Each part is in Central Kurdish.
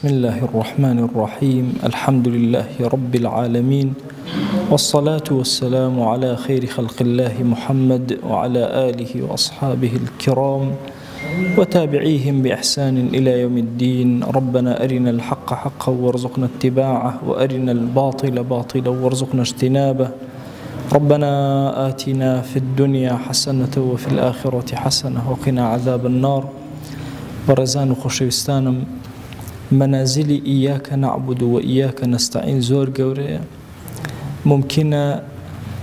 بسم الله الرحمن الرحيم الحمد لله رب العالمين والصلاة والسلام على خير خلق الله محمد وعلى آله وأصحابه الكرام وتابعيهم بإحسان إلى يوم الدين. ربنا أرنا الحق حقا وارزقنا اتباعه وأرنا الباطل باطلا وارزقنا اجتنابه. ربنا آتنا في الدنيا حسنة وفي الآخرة حسنة وقنا عذاب النار. برزان خوشوستانم منازل إياك نعبد وإياك نستعين زور قوري ممكن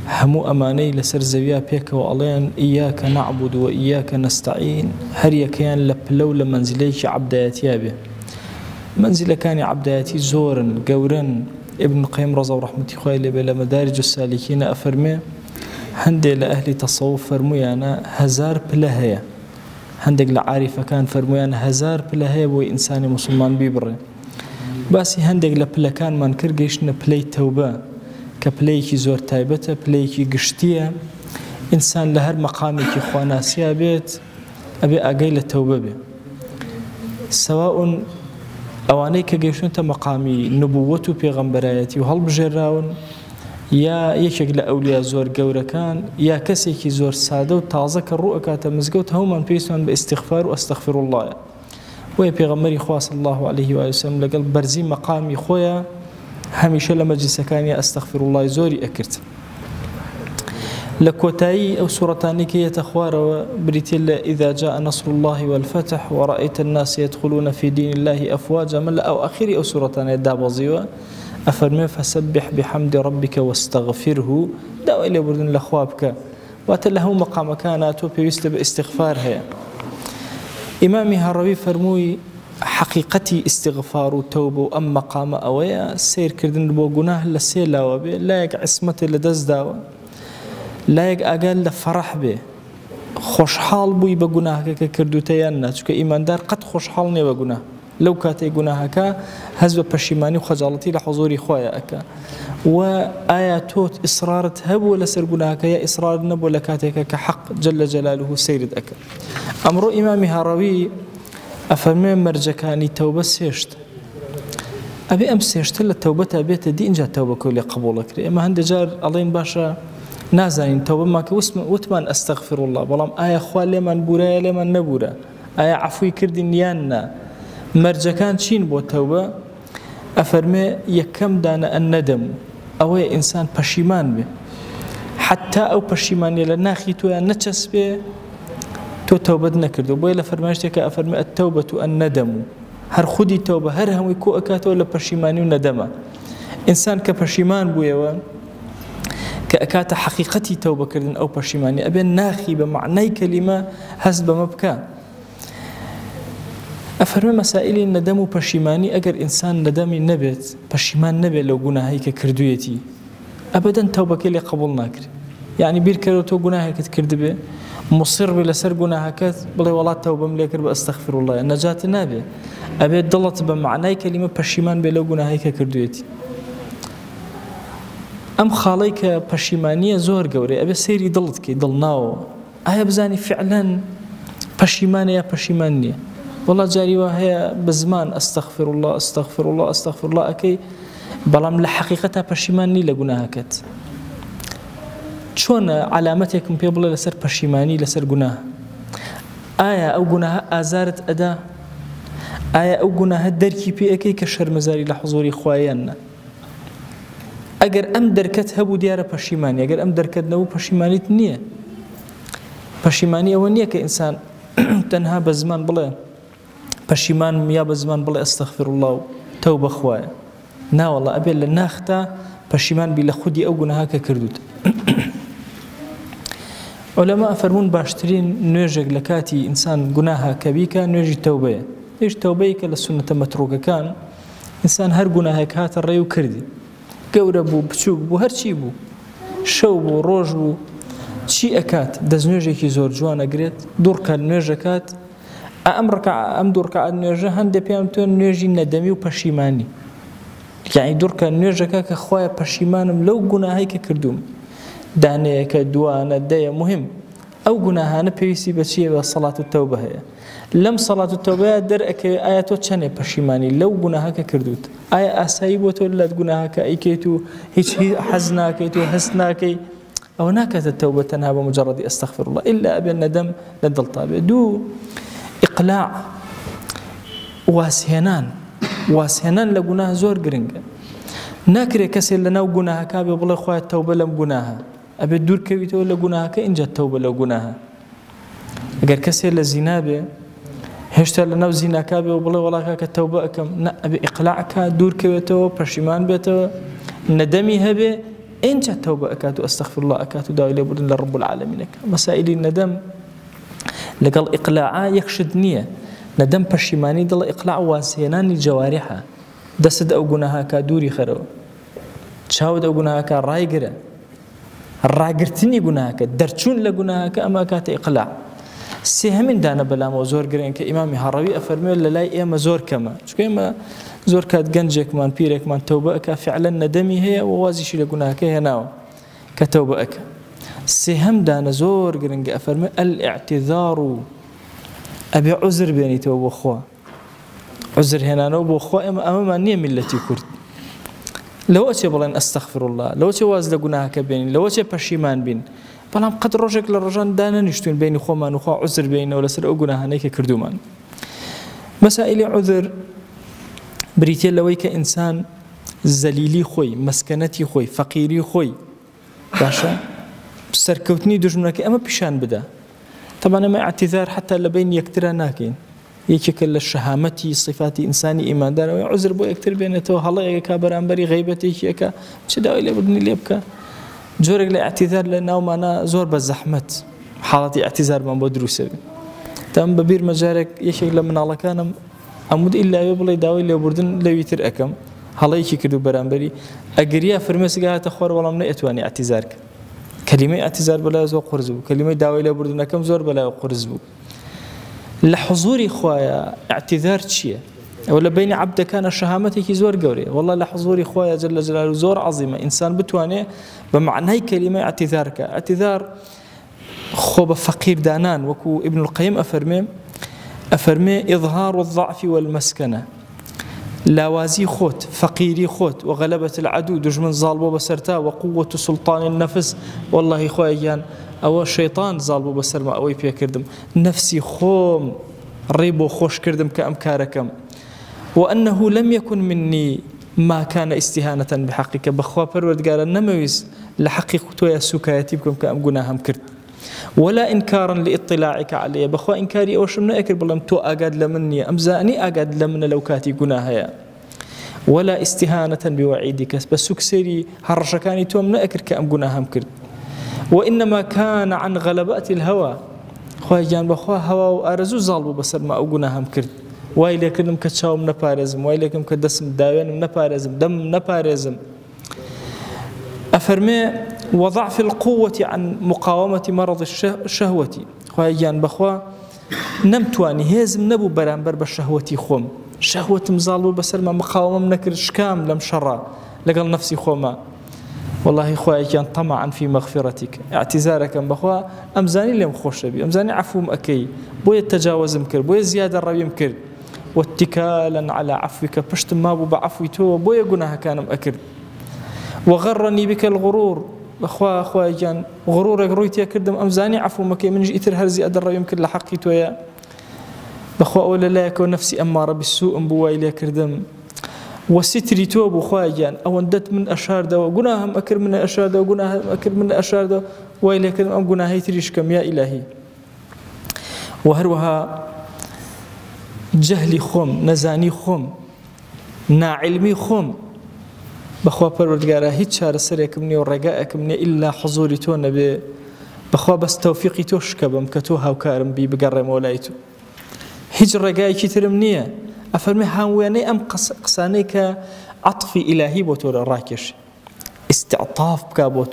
همو أماني لسر زويا بيك وأليان إياك نعبد وإياك نستعين هريا كيان لبلو لمنزليك عبداياتي به منزل كان عبداياتي زورا قورا. ابن القيم رضا ورحمة خوالي بلا مدارج السالكين أفرمي هندي لأهل تصوف فرميانا هزار بلاهية هندق لعارفة كان فرميان هزار بلاهي بوي إنساني مسلمان بيبري باسي هندق لبلا كان من كرقيشنا بلاي توبة كبلايكي زور تايبتا بلايكي قشتية إنسان لهر مقامي كي خواناسيا بيت أبي أقايل التوبة بي سواء أواني كقيشون تمقامي نبوته بيغمبراياتي وهل بجراون يا يشك لأولياء زور قورة كان يا كسيكي زور سادة وتعزك الرؤى كاتا مزقوت هما بيسون باستغفار واستغفر الله ويا بيغمري خواه صلى الله عليه وسلم لقل برزي مقامي خويا هميشه لمجلس كان يا استغفر الله زوري أكرت لكوتاي أو سورتاني كي يتخوار بريتيل إذا جاء نصر الله والفتح ورأيت الناس يدخلون في دين الله أفواجا من أو آخر أو سورتاني دابزيوا أفرمي فسبح بحمد ربك واستغفره داو إلي بردن لخوابك واتله مقام كاناتو بيست باستغفار هي إمامي هروي فرموي حقيقتي استغفار وتوبة أم مقام أويا سير كردن بو جناه لسيلا وبي لا يق عصمتي لدز داو لا يق أقل لفرح به خوشحال بوي بجناه كردو تيانا تشك إيمان دار قد خوشحال ني بجناه لو كاتي جناهك هزب بشيماني وخجالتي لحضوري خوايا أكا وآياتوت إصرار هب ولا سر جناهك يا إصرار نب ولا كاتيك كحق جل جلاله سيرد أكا. أمر إمامي هروي أفرمي مرجكاني توبة سيشت أبي أمس سيشت للتوبة أبيت دي إنجا توبة كل قبولك إما هند جار الله باشا نازين توبة ماك وتمان أستغفر الله بلام آية خوال لمن بورا لمن نبورا آية عفوي كردي نياننا مرجكان چین بۆ تەوبە ئەفەرمێ یەکەم دانە الندم ئەوەیە ئینسان پەشیمان بێ حتا ئەو پەشیمانیە لە ناخی تۆیان نەچەسبێ تۆ تەوبەت نەکردو بۆیە لە فەرمایشتێکە ئەفەرمێ التەوبەة الندم هەر خودی تەوبە هەر هەمووی کۆ ئەکاتەوە لە پەشیمانی و نەدەمە ئینسان کە پەشیمان بوویەوە کە ئەکاتە حەقیقەتی تەوبەکردن ئەو پەشیمانی ئەبێ ناخی بە معنای کەلیمە هەست بەمە بکە أفرمي مسائل الندم وبشيماني أجر إنسان ندمي نبت بشيمان نبي لو جناهيك كردويتي أبدا توبك اللي قبول ناكر يعني بيركرتو جناهك تكرد به مصر بلا سر جناهك بلا والله توبة مليكر بأستغفر الله النجاة نبي أبي ضلت بمعنى كلمة بشيمان بلا جناهيك كردويتي أم خاليك بشيمانية زور جوري أبي سيري ضلتك ضلناو أيه بزاني فعلا بشيمانية بشيمانية والله جاري وهي بزمان أستغفر الله أستغفر الله أستغفر الله أكي بلام لحقيقتها بشيماني لجناها كت شون علامتكم بيبلا لسر بشيماني لسر جناه آية أو جناها أزارت أداة آية أو جناها دركي بي أكي كشر مزاري لحضوري خوايانا أجر أم دركت هبو ديار بشيماني أجر أم دركت نو بشيماني تنية بشيماني أولنية كإنسان تنها بزمان بلا پشیمان یا بزمان بڵێ ئەستەغفر الله و تەوبە خوایە ناوەڵڵا ئەبێ لە ناختا پەشیمان بی لە خودی ئەو گوناها کە کردووت عولەما ئەفەرمون باشترین نوێژێک لە کاتی ئینسان گوناها کە بیکە نوێژی تەوبەیە نوێژ تەوبەیە کە لە سونەتە مەتروکەکان ئینسان هەر گوناهێک هاتە ڕێ و کردی گەورە بوو بچووک بوو هەرچی بوو شەو بوو ڕۆژ بوو چی ئەکات دەستنوێژێکی زۆر جوان ئەگرێت دوو ڕکات نوێژەکات أم دورك نوێژە هەندێ پێیان تۆ نوێژی نەدەمی و پەشیمانی یعنی دوورکە نوێژەکە کە خۆیان پەشیمانم لەو گوناهەی کە کردووم دانەیەکە دوانە دەیە مهم ئەو گوناهانە پێویستی بە چییە؟ بە سەڵات و تەوبە هەیە. لەم سەڵات و تەوبەیە دەرئەکەوێ ئایا تۆ چەندێ پەشیمانی لەو گوناهەکە کردووت؟ ئایا ئاسایی بۆ تۆ لە گوناهەکە ئەیکەیت و هیچ حەز ناکەیت و هەست ناکەی؟ ئەوە ناکاتە تەوبە تەنها بە مجەڕەدی ئەستەغفر الله ئیلا ئەبێ نەدەم لە دڵتا بێ. دوو، ئیقلاع، واسهێنان لە گوناه زۆر گرنگە. ناکرێ کەسێک لەناو گوناهەکە بێ بڵێ خوایە تەوبە لەم گوناهە، ئەبێ دوورکەویتەوە لە گوناهەکە اینجا تەوبە لەو گوناهە. ئەگەر کەسێک لە زینا بێ هێشتا لەناو زیناکە بێ و بڵێ وەڵا کاکە تەوبە ئەەکەم، ئەبێ ئیقلاعکە دوورکەوێتەوە، پەشیمان بێتەوە، نەدەمی هەبێ، اینجا تەوبە ئەکات و ئەستەغفر الله ئەکات و داوای لێبوردن لە ڕب العالەمینەکە. مەسائلی نەدەم لەگەڵ ئیقلاعە یەکشت نییە. نەدەم پەشیمانی دڵە، ئیقلاع واسهێنانی جەواریحە. دەست ئەو گوناهاکە دووری خەرەوە، چاوت ئەو گوناهاکە ڕایگرە، ڕاگرتنی گوناهاکە، دەرچوون لە گوناهاکە ئەمە کاتە ئیقلاع. سێهەمین دانە بەلامەوە زۆر گرنگە کە ئیمامی هەڕەوی ئەفەرمێت لە لای ئێمە زۆر کەمە، چونکە ئێمە زۆر کات گەنجێکمان پیرێکمان تەوبە ئەکا فعلەن نەدەمی هەیە و وازیشی لە گوناهەکە هێناوە کە تەوبە ئەکا. سێهەم دانە زۆر گرنگە ئەفەرمێت ئەلئیعتیذار، و ئەبێ عوزر بێنیتەوە بۆ خوا. عوزر هێنانەوە بۆ خوا ئەمەمان نییە میلەتی کورد. لەوە چێ بڵێن ئەستەغفر الله، لەوە چێ واز لە گوناهەکە بێنین، لەوە چێ پەشیمان بین، بەڵام قەت ڕۆژێک لە ڕۆژان دانەنیشتوین بینی خۆمان و خوا عوزر بێنینەوە لەسەر ئەو گوناهانەی کە کردومان. مەسائلی عوزر بریتێ لەوەی کە ئینسان زەلیلی خۆی، مەسکەنەتی خۆی، فەقیری خۆی باشە سەرکەوتنی دژمنەکە ئەمە پیشان بدە. طبعا ئەمە ئاعتیذار حتا لە بین یەکترا ناکەین. یەکێکە لە شەهامەتی صفاتی ئینسانی ئیماندارەوەی عوزر بۆ یەکتر بێنێتەوە، هەڵەیەکە بەرامبەری غەیبەتێکی ئەکە چ داوای لێبوردنی لێ بکە. جۆرێک لە ئاعتیذار لە ناومانە زۆر بە زەحمەت حاڵەتی ئاعتیذارمان بۆ دروست بێت. تام بەبیر مەجارێک یەکێک لە مناڵەکانم ئەمود ئیلاوێ بڵێ داوای لێبوردن لەوی تر ئەەکەم، هەڵەیەکی کرد و بەرامبەری ئەگریا فەرمێسک هاتە خوار وەڵام نەئەتوانی ئاعتیذار کە. کەلیمەی ئاعتیذار بەلای زۆر قورس بوو، کەلیمەی داوای لێبوردنەکەم زۆر بەلای قورس بوو. لە حضوری خوایە ئاعتیذار چییە؟ ئەو لە بینی عەبدەکانە شەهامەتێکی زۆر گەورەیە. وەڵڵا لە حضوری خوایە جەل جەلاله زۆر عەزیمە ئینسان بتوانێ بە معنای کەلیمەی ئاعتیذار کە. ئاعتیذار خۆ بە فەقیردانان وەکو ئیبن القەیم ئەفەرمێ ئیظهار الضعف والمەسکەنە، لاوازی خۆت، فەقیری خۆت، وغەلەبەت العەدو، دژمن زاڵ بۆ بەسەرتا، وقووەت سوڵتانی النەفس، وەڵڵاهی خوایەگیان ئەوە شەیطان زاڵ بوو بەسەرما ئەوەی پێکردم، نەفسی خۆم ڕێ بۆ خۆش کردم کە ئەم کارەکەم. وأنه لم يكن مني ما كان استهانة بحقك، بخوا پەروەردگارە نەمەویست لە حەقی تۆیە سوکایەتی بکەم کە ئەم گوناهەم کرد. ولا إنكارا لإطلاعك عليه، بخوا إنكاري أو شمنا أكر بلام تو أقاد لمني أمزاني أقاد لمن لو كاتي قناهيا. ولا استهانة بوعيدك، بس سكسري هرشكاني تو من أكر كأم قناهم كرد. وإنما كان عن غلبات الهوى، خواهي جان بخوا هوا وأرزو ظالبو بسر ما أو قناهم كرد. وايلي كدم كتشاوم نپارزم، وايلي كدم كدسم داوينم نپارزم، دم نپارزم. أفرمي وضعف القوة عن مقاومة مرض الشهوة، خواهي جان بخوا نمتواني هزم نبو برانبر بالشهوة خوم، شهوة مزالو بسر ما مقاومة منكر شكام لم شرع لقل نفسي خوما. والله خواهي جان طمعا في مغفرتك، اعتذارك بخوا أمزاني لم خوش بي، أمزاني عفو مأكي، بويا التجاوز مكر، بويا زيادة الربي مكر، واتكالا على عفوك بشت ما بو بعفوي تو بويا قناها كان مأكر. وغرني بك الغرور، أخوا جان غرورك رويتي كردم أمزاني عفو مكي من جئتر هرزي أدر يمكن لحقي تويا بخوا أولا لا يكون نفسي أمارة بالسوء بوايلي كردم. وستري توب أخوا جان أو اندت من أشار دو قناهم أكر من أشار دو قناهم أكر من أشار دو وايلي كردم أم قناهي تريش كم يا إلهي. وهروها جهلي خوم، نزاني خوم، ناعلمي خوم، بخوا پەروەردگارە هیچ چارەسەرێکم نییە و ڕێگایەکم نییە ئیلا حضوری تۆ نەبێ، بخوا بەس تەوفیقی تۆ شکە بم کە تۆ هاوکارم بی بگەڕێمەوە لای تۆ، هیچ ڕێگایەکی ترم نییە. ئەفەرمێ هاوێنەی ئەم قسانەی کە عەطفی ئیلاهی بۆ تۆ ڕاکێشی، ئیستیعطاف بکا بۆ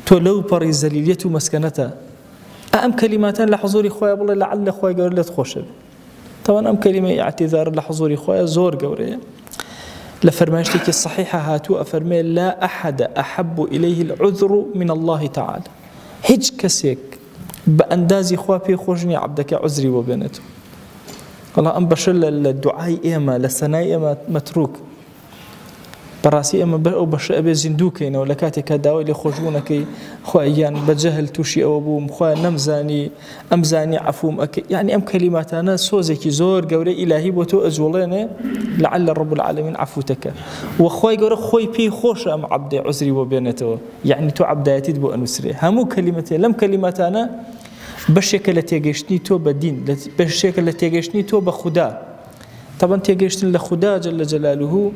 تۆ لەو پەڕی زەلیلیەت و مەسکەنەتە. ئەم کەلیماتان لە حضوری خۆیە بڵێ لەعەلە خۆی گەورە لێت خۆشە بێ. تەوان ئەم کەلیمەی ئاعتیذار لە حضوری خۆیە زۆر گەورەیە. لفرماشتك الصحيحة هاتو أفرمي لا أحد أحب إليه العذر من الله تعالى، هج كسيك بأندازي خوا بي خوشني عبدك عذري وبينته والله أم بشر للدعاء إيما لسناء إيما متروك براسي أما أو بشر أبي زندوكين ولا كاتك داوي لخوجونك خوايان بجهل توشي أو أبوم خوا نمزاني أمزاني عفوم يعني أم كلمات أنا سوزك زور قولي إلهي بوتو أزولين لعل الرب العالمين عفوتك وخواي قولي خوي بي خوش أم عبد عذري وبينته يعني تو عبدايتي دبو أنسري همو كلمتين لم كلمات أنا بشكل تيجيشني تو بدين بشكل تيجيشني تو بخدا طبعا تيجيشتن لخدا جل جلاله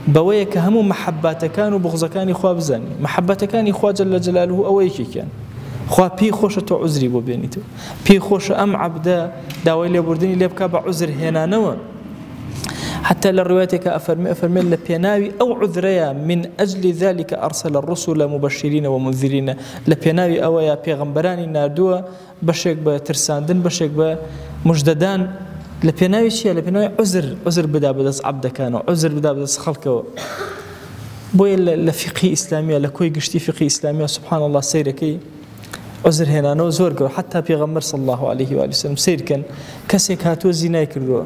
بويك هم محبات كانوا بغض كان خوا بزاني محبات كان خوا جل جلاله أويك كان خوا بي خوش تو عذري وبينته بي خوش أم عبدا داوي لي بردني لي بكا بعذر هنا نوى حتى للروايتك أفرمي لبيناوي أو عذريا من أجل ذلك أرسل الرسل مبشرين ومنذرين لبيناوي أو يا بيغمبراني ناردوا بشك بترساندن بشك بمجددان لبيناوي شيء لبيناوي عذر بدأ عبد كانوا عذر بدأ خلقه بوي لفقه إسلامية لكوي قشتي فقه إسلامية سبحان الله سيركي عذر هنا نو زور حتى بيغمر صلى الله عليه وآله وسلم سير كان كسك هاتو زيناي كردوا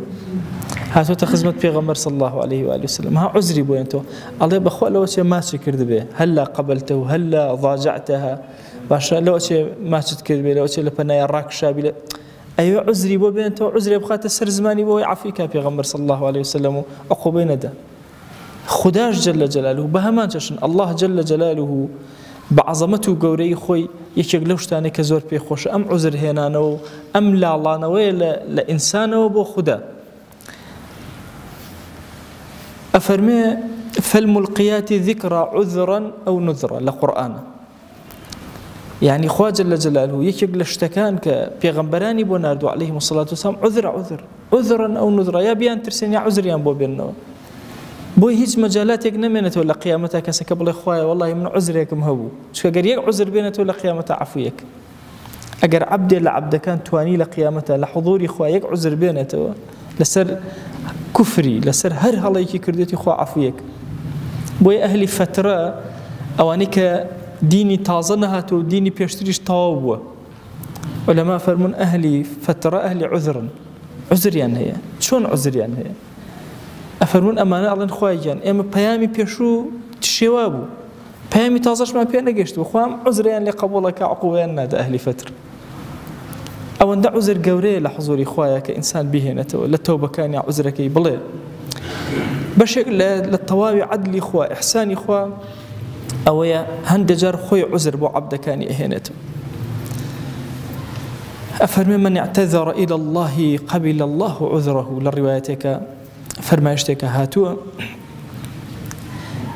هاتو تخزمت بيغمر صلى الله عليه وآله وسلم ها عذري بو انتو الله بخوا لو شيء ما شكرد به هلا قبلته هلا ضاجعتها باشا لو شيء ما شكرد به لو شيء لبنايا راك شابي ايوه عذري بو بينتو عذري بخات السر زماني بو يعفيك بيغمر صلى الله عليه وسلم عقوبين ده خداش جل جلاله بهمان جشن الله جل جلاله بعظمته قوري خوي يكيق لوشتاني كزور بي خوش ام عذر هنانو ام لالانو لإنسانو بو خدا أفرمي فالملقيات ذكرى عذرا أو نذرا لقرآن يعني خوا جل جلاله يكيق لشتكان كبيغمبراني بو ناردو عليهم الصلاة والسلام عذرا أو نذرا يا بيان ترسين يا عذر يان بو بينو بوي هيج مجالاتك نمنت ولا قيامتها كسك بلا خوايا والله من عذرك مهبو شو قال يق عذر بينت ولا قيامتها عفويك اجر عبد لعبد كان تواني لقيامتها لحضوري خوايا يق عذر بينت لسر كفري لسر هر هلايكي كردتي خوا عفويك بوي اهلي فتره اوانيك ديني تازنها تو ديني بيشتريش طاوبه علماء فرمون اهلي فتره اهلي عذر يعني هي شلون عذر يعني هي أفرمون أمانة الله خواهيان إما بيامي بيشو تشيوابو بيامي تازش ما بيانا قشتو خوام عذريان لقبولك عقوبيان نادا أهلي فتر أو أن دا عذر قوري لحضوري خوايا كإنسان بيهنته للتوبة كان يا عذرك بلي بشك للطوابع عدلي خوا إحساني خوا أو يا هندجر خوي عذر بو عبد كان يهنته أفرمون من اعتذر إلى الله قبل الله عذره للروايتك فرمايشتك هاتوا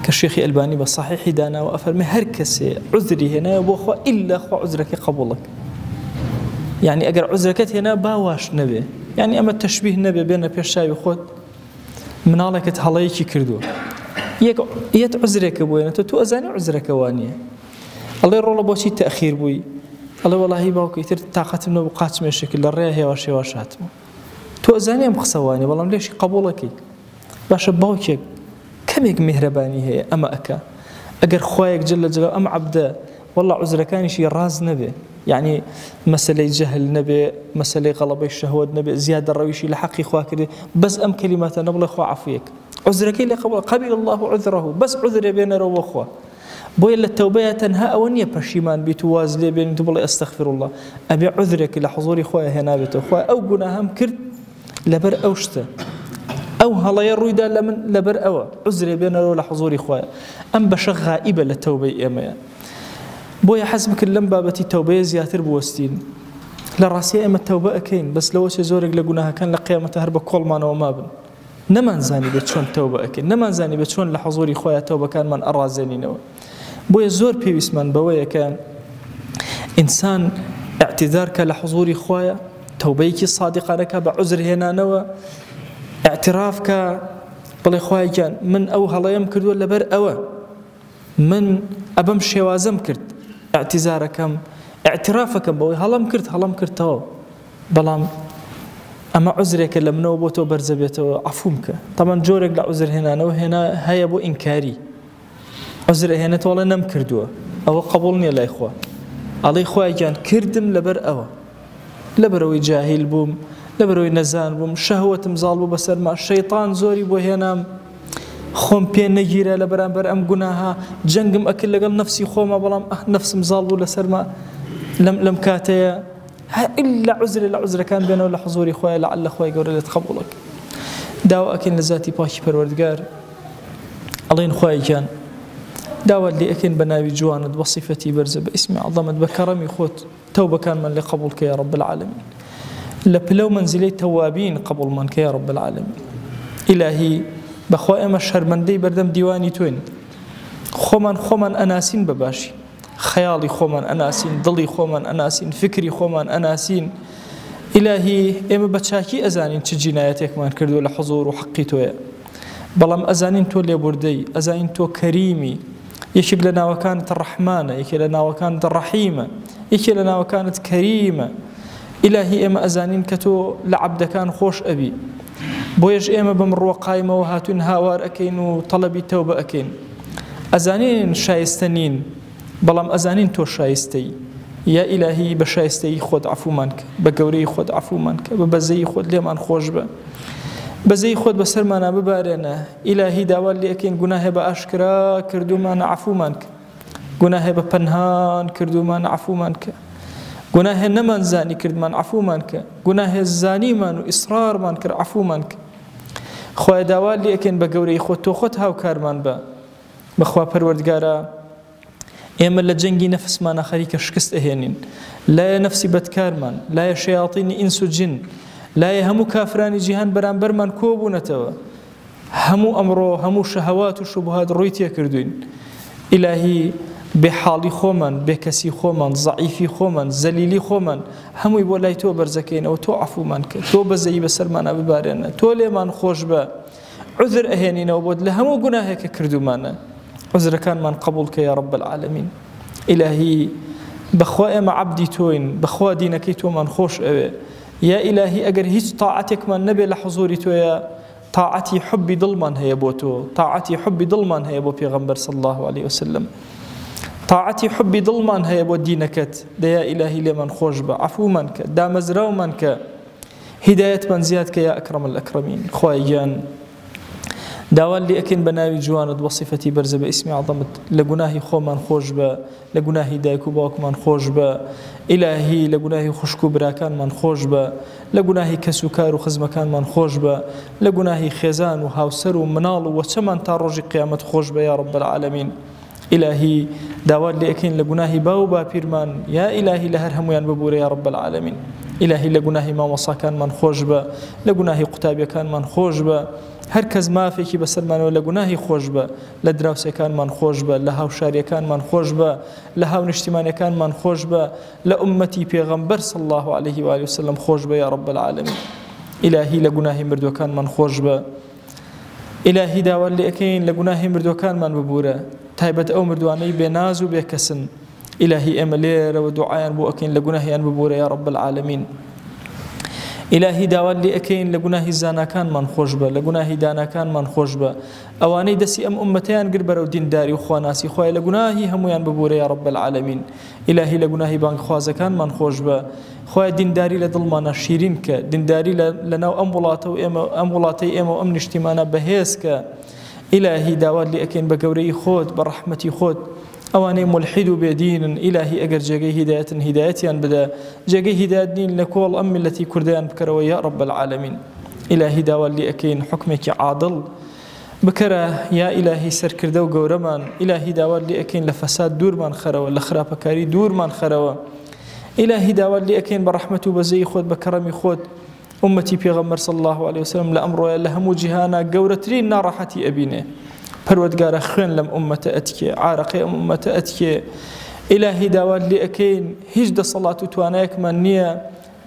كالشيخ الباني بالصحيح دانا وأفرمي هركسي عذري هنا يبوخوا إلا خو عذرك قبولك يعني أجر عذرك هنا باواش نبي يعني أما التشبيه نبي بين بيشاي وخود من عليك تهلايكي كردو يت عذرك بوينا تو أزاني عذرك وانية الله يرول بوشي تأخير بوي الله والله باوكي تر طاقة منه بقات من الشكل الريا هي واشي واشاتمو تو أزاني أم خسواني والله ليش قبولك باش باوكي كميك مهرباني هي أما أكا أجر خوايك جل جلاله أم عبده والله عذركاني شي راز نبي يعني مسألة جهل نبي مسألة غلبة الشهوات نبي زيادة الرويشي لحقي خواك بس أم كلمات نبلا خوا عفويك عذرك اللي قبل الله عذره بس عذر بين رو وخوا بوي التوبة تنهى أونية بشيمان بتواز لي بين تبلا استغفر الله أبي عذرك لحضوري خوايا هنا بتو خوا أو جناهم كرت لبر أوشته أو هلا يروي دا لمن لبر أوا عذري بين رو لحضوري خوايا أم بشغ غائبة للتوبة إما بويا حسبك اللم بابتي توبة زياتر بوستين لراسي إما التوبة أكين بس لو شي زورك لقناها كان لقيامة هرب كل ما نوما بن نمان زاني بتشون توبة أكين نمان زاني بتشون لحضوري خوايا توبة كان من أرى زاني نوا بويا زور بيسمان بويا كان إنسان اعتذارك لحضوري خوايا توبيك صادقة لك بعذر هنا نوا اعترافك بل خوايا كان من أو هلا يمكن ولا بر أوا من أبم شوازم كرت اعتذاركم اعترافكم بوي هلم كرت تو بلام أما عذرك لما نوبته برزبيته عفومك طبعا جورك لعذر هنا نو هنا هيا بو إنكاري عذر هنا ولا نم كردوه أو قبولني الله إخوة الله إخوة كان كردم لبر أوا لەبەرەوەی جاهیل بووم لەبەرەوەی نەزان بووم شەهوەتم زاڵ بوو بەسەرما شەیطان زۆری بۆ هێنام خۆم پێ نەگیرە لە بەرامبەر ئەم گوناها جەنگم ئەکرد لەگەڵ نەفسی خۆمە بەڵام نەفسم زاڵ بوو لەسەرما لەم کاتەیە إلا عذر لە عذرەکان بێنەوە لە حضوری خۆیە لەعەلە خۆی گەورە لێت قبوڵەکە داوا ئەکەین لە زاتی پاکی پەروەردگار ئەڵێن خوایەکیان داوا لێ ئەکەین بە ناوی جوانت بە صیفەتی بەرزە بە ئیسمی عەظەمت بە کەڕەمی خۆت تەوبەکانمان لێ قبوڵکە یا رب العالمین لە پلە و مەنزیلەی تەوابین قبوڵمان کە یا رب العالمین ئیلاهی بەخوا ئێمە شەرمەندەی بەردەم دیوانی تۆین خۆمان ئەناسین بە باشی خەیاڵی خۆمان ئەناسین دڵی خۆمان ئەناسین فکری خۆمان ئەناسین ئیلاهی ئێمە بە چاکی ئەزانین چ جینایەتێکمان کردووە لە حوزور و حەقی تۆیە بەڵام ئەزانین تۆ لێبوردەی ئەزانین تۆ کەریمی یەکێک لە ناوەکانت ڕەحمانە یەکێک لە ناوەکانت ڕەحیمە یەکێک لە ناوەکانت کەریمە ئیلاهی ئێمە ئەزانین کە تۆ لە عەبدەکان خۆش ئەبی بۆیەش ئێمە بەم ڕۆ قایمەوە هاتوون هاوار ئەکەین و تەڵەبی تەوبە ئەکەین ئەزانین شایستە نین بەڵام ئەزانین تۆ شایستەی یا ئیلاهی بە شایستەی خۆت عەفومان کە بە گەورەی خۆت عەفومان کە بە بەزەی خۆت لێمان خۆش بە بەزەی خۆت بەسەرمانە ببارێنە ئیلاهی داوا لێ ئەکەین گوناهێ بە ئاشکرا کردومانە عەفومان کە گوناهێ بە پەنهان کردومانە عەفومان کە گوناهێ نەمانزانی کردمان عەفومان کە گوناهێ زانیمان و ئیسرارمان کرد عەفومان کە خوای داوا لێ ئەکەین بە گەورەی خۆت تۆ خۆت هاوکارمان بە بەخوا پەروەردگارە ئێمە لە جەنگی نەفسمانە خەریکە شکست ئەهێنین لایە نەفسی بەدکارمان لایە شەیاطینی ئینس و جن لایە هەموو کافرانی جیهان بەرامبەرمان کۆبوونەتەوە هەموو ئەمڕۆ هەموو شەهەوات و شوبهات ڕووی تێکردوین ئیلاهی بێحاڵی خۆمان بێکەسی خۆمان زەعیفی خۆمان زەلیلی خۆمان هەمووی بۆ لای تۆ بەرزەکەینەوە تۆ عەفومان کە تۆ بەزەیی بەسەرمانە ببارێنە تۆ لێمان خۆش بە عذر ئەهێنینەوە بۆت لە هەموو گوناهێکە کردومانە عذرەکانمان قبول کە یا رب العالمین ئیلاهی بەخوا ئێمە عەبدی تۆین بەخوا دینەکەی تۆمان خۆش ئەوێ یا ئیلاهی ئەگەر هیچ تاعەتێکمان نەبێ لە حضوری تۆیە تاعەتی حبی دڵمان هەیە بۆ تۆ تاعەتی حبی دڵمان هەیە بۆ پێغەمبەر صلی الله عليه وسلم تاعەتی حبی دڵمان هەیە بۆ دینەکەت دەیا ئیلاهی لێمان خۆش بە عەفومان کە دامەزراومان کە هیدایەتمان زیاد کە یا ئەکرەم الئەکرەمین خوای گیان داوا لێ ئەکەین بە ناوی جوانت بە صیفەتی بەرزە بە ئیسمی عەظەمت لە گوناهی خۆمان خۆش بە لە گوناهی دایک و باوکمان خۆش بە ئیلاهی لە گوناهی خوشک و براکانمان خۆش بە لە گوناهی کەس و کار و خزمەکانمان خۆش بە لە گوناهی خێزان و هاوسەر و مناڵ و وەچەمان تا ڕۆژی قیامەت خۆش بە یا رب العالمین ئیلاهی داوا لێ ئەکەین لە گوناهی باو و باپیرمان یا ئیلاهی لە هەر هەمویان ببوورە یا رب العالمین ئیلاهی لە گوناهی مامۆساکانمان خۆش بە لە گوناهی قوتابیەکانمان خۆش بە هەر کەس مافێکی بەسەرمانەوە لە گوناهی خۆش بە لە دراوسەکانمان خۆش بە لە هاوشاریەکانمان خۆش بە لە هاونیشتیمانیەکانمان خۆش بە لە ئومەتی پێغەمبەر صلی الله عليه و آله وسلم خۆش بە یا رب العالمین ئیلاهی لە گوناهی مردوەکانمان خۆش بە ئیلاهی داوا لێ ئەکەین لە گوناهی مردوەکانمان ببوورە تایبەت ئەو مردوانەی بێناز و بێکەسن ئیلاهی ئێمە لێرەوە دوعایان بۆ ئەکەین لە گوناهیان ببوورە یا رب العالمین ئیلاهی داوا لێ ئەکەین لە گوناهی زاناکانمان خۆش بە لە گوناهی داناکانمان خۆش بە ئەوانەی دەستی ئەم ئومەتیان گر بەرەو دینداری و خواناسی خوای لە گوناهی هەمویان ببوورە یا رب العالمین ئیلاهی لە گوناهی بانگخوازەکانمان خۆش بە خوای دینداری لە دڵمانە شیرین کە دینداری لەناو ئەم وڵاتە و ئەم وڵاتەی ئێمە و ئەم نیشتیمانە بەهێز کە ئیلاهی داوا لێ ئەکەین بە گەورەی خۆت بە ڕەحمەتی خۆت ئەوانەی ملحید و بێدینن ئیلاهی ئەگەر جێگەی هیدایەتن هیدایەتیان بدە جێگەی هیدایەت نین لە کۆڵ ئەم میلەتی کوردیان بکەرەوە یا رب العالمین ئیلاهی داوا لێ ئەکەین حکمێکی عادڵ بکەرە یا ئیلاهی سەرکردە و گەورەمان ئیلاهی داوا لێ ئەکەین لە فەساد دوورمان خەرەوە لە خراپەکاری دوورمان خەرەوە ئیلاهی داوا لێ ئەکەین بە ڕەحمەت و بەزەی خۆت بە کەڕەمی خۆت ئومەتی پێغەمبەر صلی الله عليه وسلم لە ئەمڕۆیە لە هەموو جیهانە گەورەترین ناڕەحەتی ئەبینێ پەروەردگارە خوێن لەم ئومەتە ئەتکێ عارەقەی ئەم ئومەتە ئەتکێ ئیلاهی داوا لێ ئەکەین هیچ دەسەڵات و توانایەکمان نییە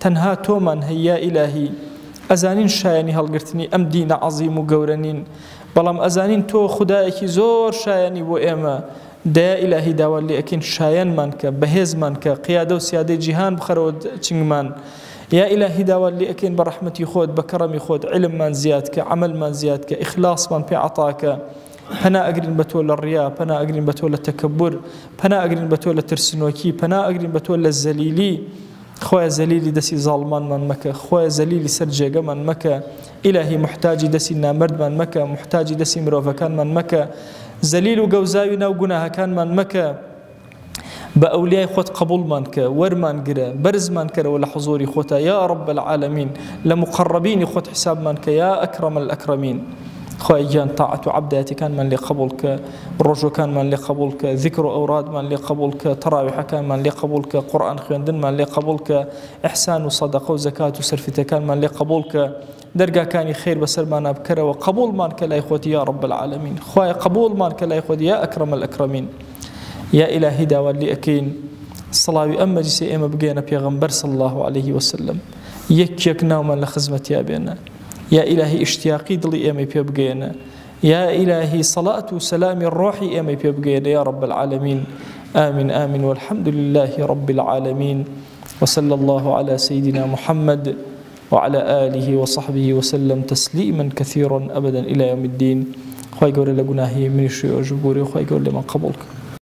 تەنها تۆمان هەیە ئیلاهی ئەزانین شایانی هەڵگرتنی ئەم دینە عەزیم و گەورە نین بەڵام ئەزانین تۆ خودایەکی زۆر شایانی بۆ ئێمە دەیە ئیلاهی داوا لێ ئەکەین شایەنمان کە بەهێزمان کە قیادە و سیادەی جیهان بخەرەوە چنگمان یا ئیلاهی داوا لێ ئەکەین بە ڕەحمەتی خۆت بە کەڕەمی خۆت علممان زیاد کە عەمەلمان زیاد کە ئیخلاسمان پێ عەتاکە پەنا ئەگرین بە تۆ لە ڕیا پەنا ئەگرین بە تۆ لە تەکەبور پەنا ئەگرین بە تۆ لە ترسنۆکی پەنا ئەگرین بە تۆ لە زەلیلی خويا زليلي دسي ظالمان من مكة خويا زليلي سرجيقة من مكة إلهي محتاجي دسي نامرد من مكة محتاجي دسي مروفة كان من مكة زليل وقوزاونا وقناها كان من مكة بأولياء خوت قبول مانك ورمان قرا برز مانك ولا حضوري خوتا يا رب العالمين لمقربين خوت حساب مانك يا أكرم الأكرمين خويا جان طاعة عبداتي كان من لقبولك الرجو كان من لقبولك ذكر أوراد من لقبولك تراويح كان من لقبولك قرآن خيندن من لقبولك إحسان وصدقة وزكاة وسرفتة كان من لقبولك درجة كان خير بسر ما نبكر وقبول مانك لا يخوتي يا رب العالمين خويا قبول مانك لا يخوتي يا أكرم الأكرمين يا إلهي داوى اللي أكين الصلاة أما جسي إما بقينا بيغمبر صلى الله عليه وسلم يك نوما لخزمة يا بينا يا إلهي اشتياقي ضلي إما بيبقينا يا إلهي صلاة وسلام الروحي إما بيبقينا يا رب العالمين آمين آمين والحمد لله رب العالمين وصلى الله على سيدنا محمد وعلى آله وصحبه وسلم تسليما كثيرا أبدا إلى يوم الدين خوي قول لقناهي من الشيء وجبوري خوي قول لمن قبولك